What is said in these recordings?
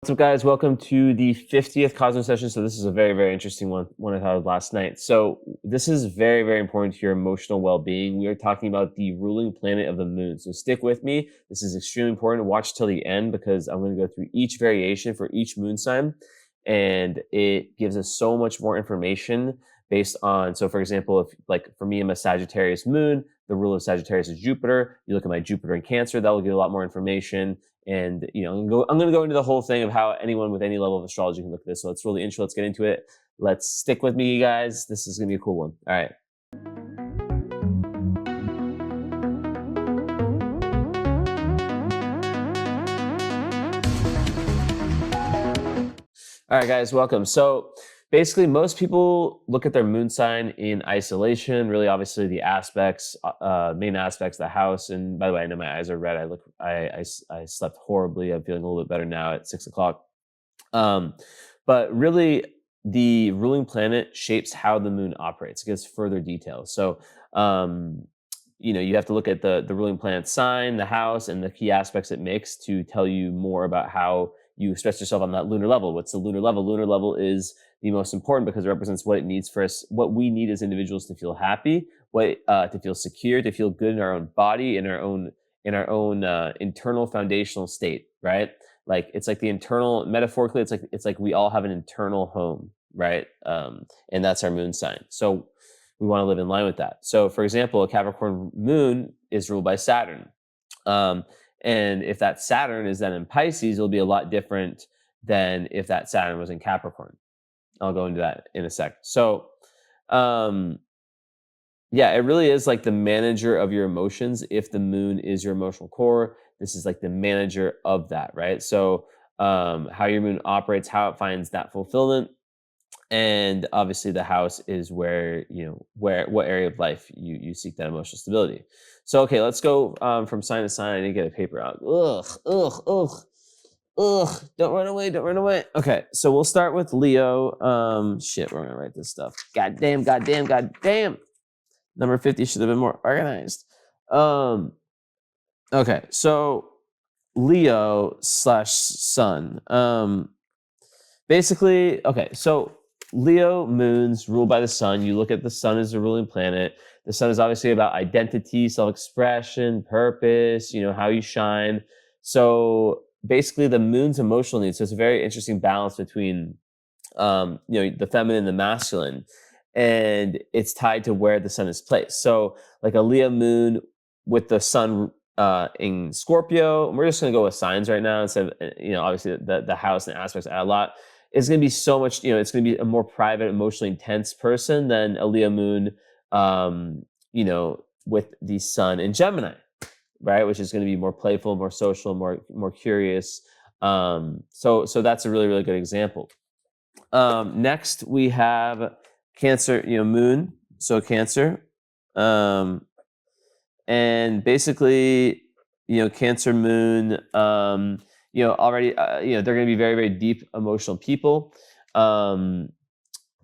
What's up, guys? Welcome to the 50th Cosmo session. So this is a very, very interesting one I thought of last night. So this is very, very important to your emotional well-being. We are talking about the ruling planet of the moon. So stick with me. This is extremely important. Watch till the end because I'm going to go through each variation for each moon sign. And it gives us so much more information based on, so for example, if like for me, I'm a Sagittarius moon, the ruler of Sagittarius is Jupiter. You look at my Jupiter in Cancer, that will give a lot more information. And I'm going to go into the whole thing of how anyone with any level of astrology can look at this. So it's really intro. Let's get into it. Let's stick with me, you guys. This is going to be a cool one. All right. All right, guys, welcome. So basically, most people look at their moon sign in isolation. Really, obviously, the aspects, main aspects, the house. And by the way, I know my eyes are red. I slept horribly. I'm feeling a little bit better now at 6 o'clock. But really, the ruling planet shapes how the moon operates. It gives further details. So, you have to look at the ruling planet sign, the house, and the key aspects it makes to tell you more about how you express yourself on that lunar level. What's the lunar level? Lunar level is the most important because it represents what it needs for us, what we need as individuals to feel happy, to feel secure, to feel good in our own body, in our own internal foundational state, right? Like it's like the internal, metaphorically, it's like we all have an internal home, right? And that's our moon sign. So we want to live in line with that. So for example, a Capricorn moon is ruled by Saturn. And if that Saturn is then in Pisces, it'll be a lot different than if that Saturn was in Capricorn. I'll go into that in a sec. So, yeah, it really is like the manager of your emotions. If the moon is your emotional core, this is like the manager of that, right? So, how your moon operates, how it finds that fulfillment. And obviously the house is where, what area of life you seek that emotional stability. So, okay, let's go from sign to sign. I need to get a paper out. Ugh, don't run away, don't run away. Okay, so we'll start with Leo. Shit, we're gonna write this stuff. Goddamn. Number 50 should have been more organized. Okay, so Leo / Sun. Basically, okay, so Leo moons ruled by the sun. You look at the sun as the ruling planet. The sun is obviously about identity, self-expression, purpose, how you shine. So basically the moon's emotional needs. So it's a very interesting balance between, the feminine and the masculine. And it's tied to where the sun is placed. So like a Leo moon with the sun in Scorpio, we're just going to go with signs right now instead of, obviously the house and the aspects add a lot. It's going to be so much, it's going to be a more private, emotionally intense person than a Leo moon, with the sun in Gemini, right? Which is going to be more playful, more social, more curious. So that's a really, really good example. Next we have Cancer, moon. So Cancer, and basically, Cancer moon, already, they're going to be very, very deep emotional people.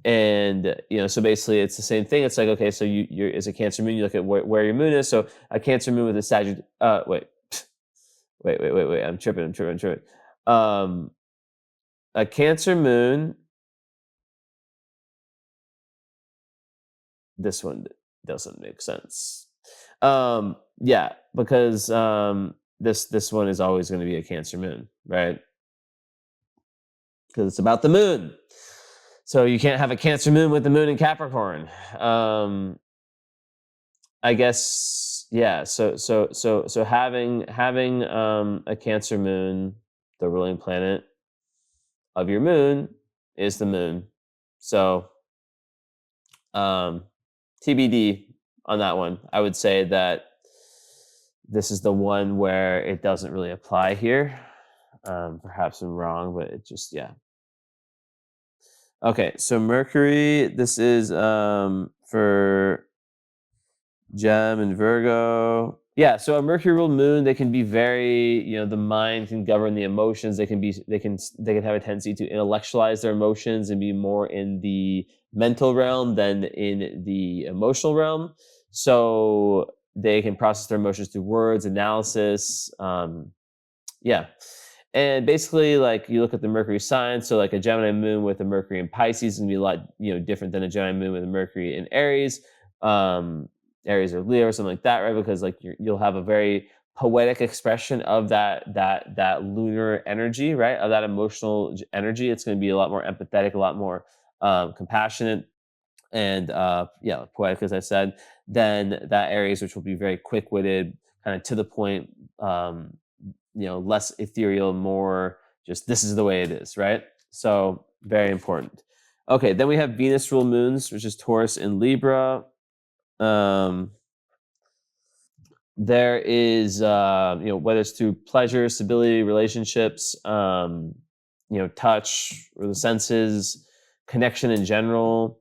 And, so basically it's the same thing. It's like, okay, so you're as a Cancer moon, you look at where your moon is. So a Cancer moon with a Sagittarius, wait, I'm tripping. A Cancer moon, this one doesn't make sense. Yeah, because this one is always going to be a Cancer moon, right? Because it's about the moon. So you can't have a Cancer moon with the moon in Capricorn. I guess, yeah. So having a Cancer moon, the ruling planet of your moon is the moon. So TBD on that one. I would say that this is the one where it doesn't really apply here. Perhaps I'm wrong, but it just, yeah. Okay, so Mercury, this is for Gem and Virgo. Yeah, so a Mercury ruled moon, they can be very, the mind can govern the emotions. They can have a tendency to intellectualize their emotions and be more in the mental realm than in the emotional realm. So they can process their emotions through words, analysis. Yeah. And basically, like you look at the Mercury sign, so like a Gemini moon with a Mercury in Pisces is gonna be a lot, different than a Gemini moon with a Mercury in Aries, um, Aries or Leo or something like that, right? Because like you'll have a very poetic expression of that lunar energy, right? Of that emotional energy. It's gonna be a lot more empathetic, a lot more compassionate, and yeah, poetic, as I said. Then that Aries, which will be very quick-witted, kind of to the point, less ethereal, more just this is the way it is, right? So very important. Okay, then we have Venus rule moons, which is Taurus and Libra. Um, there is, whether it's through pleasure, stability, relationships, touch or the senses, connection in general.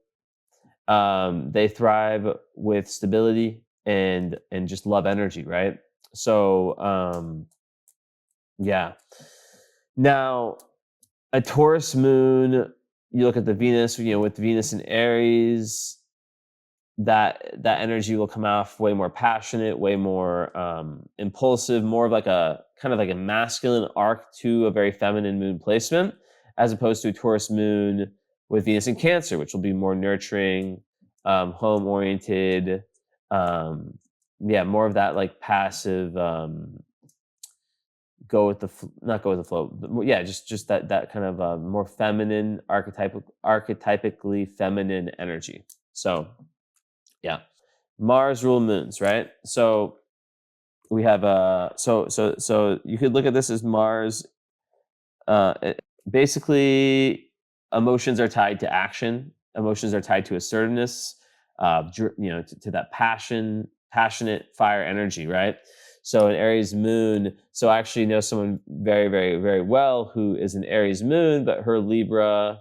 They thrive with stability and just love energy, right? So yeah. Now, a Taurus moon, you look at the Venus, with Venus in Aries, that energy will come off way more passionate, way more impulsive, more of like a kind of like a masculine arc to a very feminine moon placement, as opposed to a Taurus moon with Venus in Cancer, which will be more nurturing, home oriented, yeah, more of that like passive, not go with the flow, but yeah, just that kind of more feminine, archetypically feminine energy. So yeah, Mars rule moons, right? So we have so you could look at this as Mars. Basically, emotions are tied to action. Emotions are tied to assertiveness. To that passionate fire energy, right? So an Aries moon. So I actually know someone very, very, very well who is an Aries moon, but her Libra